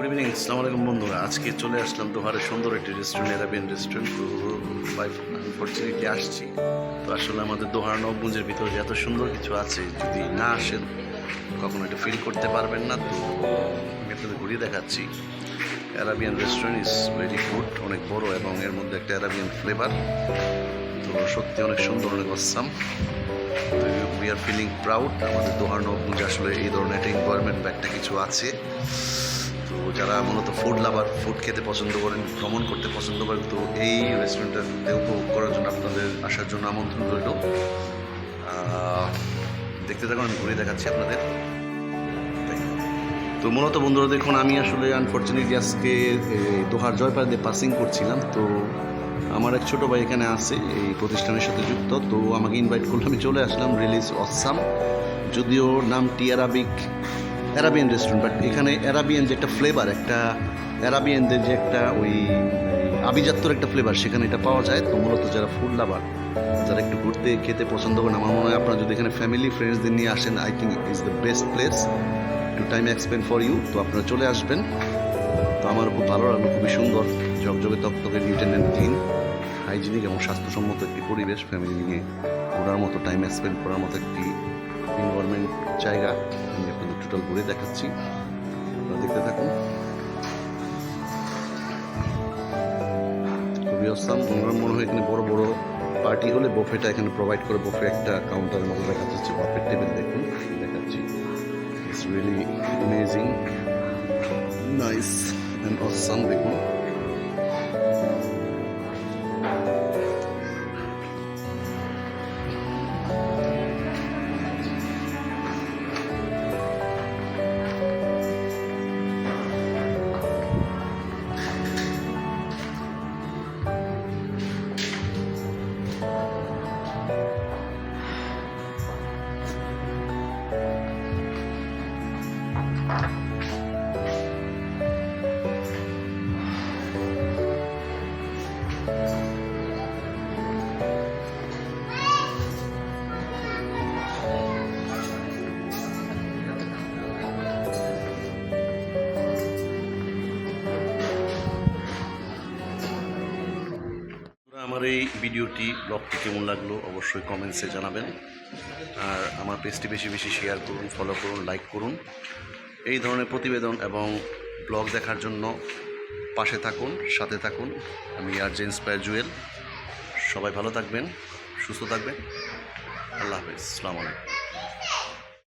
Good evening, আসসালামু আলাইকুম বন্ধুরা। আজকে চলে আসলাম দোহারের সুন্দর একটি রেস্টুরেন্ট, অ্যারাবিয়ান রেস্টুরেন্ট। তো বাই আনফর্চুনেটলি আসছি। তো আসলে আমাদের দোহার নবগঞ্জের ভিতরে যে এত সুন্দর কিছু আছে, যদি না আসেন কখনো এটা ফিল করতে পারবেন না। তো আমি আপনাদের ঘুরিয়ে দেখাচ্ছি। Arabian restaurant is very good, অনেক বড় এবং এর মধ্যে একটা অ্যারাবিয়ান ফ্লেভার। তো সত্যি অনেক সুন্দর, অনেক awesome. We are feeling proud. আমাদের দোহার নবগঞ্জে আসলে এই ধরনের একটা এনভায়রনমেন্ট বা একটা কিছু আছে। তো যারা মূলত ফুড লাভার, ফুড খেতে পছন্দ করেন, ভ্রমণ করতে পছন্দ করেন, তো এই রেস্টুরেন্টটাতে উপভোগ করার জন্য আপনাদের আসার জন্য আমন্ত্রণ রইল। দেখতে থাকুন, আমি ঘুরে দেখাচ্ছি আপনাদের। তো মূলত বন্ধুরা দেখুন, আমি আসলে আনফর্চুনেটলি আজকে দোহার জয়পাড়া দিয়ে পাসিং করছিলাম। তো আমার এক ছোটো ভাই এখানে আছে, এই প্রতিষ্ঠানের সাথে যুক্ত। তো আমাকে ইনভাইট করলে আমি চলে আসলাম। রিলিজ অসাম, যদিও নামটি অ্যারাবিয়ান রেস্টুরেন্ট, বাট এখানে অ্যারাবিয়ান যে একটা ফ্লেভার, একটা অ্যারাবিয়ানদের যে একটা ওই আভিজাত্যর একটা ফ্লেভার সেখানে এটা পাওয়া যায়। তো মূলত যারা ফুড লাভার, যারা একটু ঘুরতে খেতে পছন্দ করেন, আমার মনে হয় আপনারা যদি এখানে ফ্যামিলি ফ্রেন্ডসদের নিয়ে আসেন, I think is the best place to time expend for you. তো আপনারা চলে আসবেন। তো আমার খুব ভালো লাগলো, খুবই সুন্দর, ঝকঝকে তকতকে, নিট অ্যান্ড ক্লিন, হাইজিনিক এবং স্বাস্থ্যসম্মত একটি পরিবেশ। ফ্যামিলি নিয়ে ঘোরার মতো, টাইম স্পেন্ড করার মতো একটি এনভায়রনমেন্ট জায়গা। আমি আপনাদের টোটাল ঘুরে দেখাচ্ছি, আপনারা দেখতে থাকুন। খুবই অসাম। আমার মনে হয় এখানে বড় বড় পার্টি হলে বফেটা এখানে প্রোভাইড করে। বফে একটা কাউন্টারের মতো দেখা যাচ্ছে, বফের টেবিল দেখুন, দেখাচ্ছি। It's really amazing, nice and awesome. দেখুন, আমার এই ভিডিওটি, ব্লগটি কেমন লাগলো অবশ্যই কমেন্টসে জানাবেন। আর আমার পেজটি বেশি বেশি শেয়ার করুন, ফলো করুন, লাইক করুন। এই ধরনের প্রতিবেদন এবং ব্লগ দেখার জন্য পাশে থাকুন, সাথে থাকুন। আমি আর জে ইন্সপায়ার জুয়েল। সবাই ভালো থাকবেন, সুস্থ থাকবেন। আল্লাহ হাফেজ, আসসালামু আলাইকুম।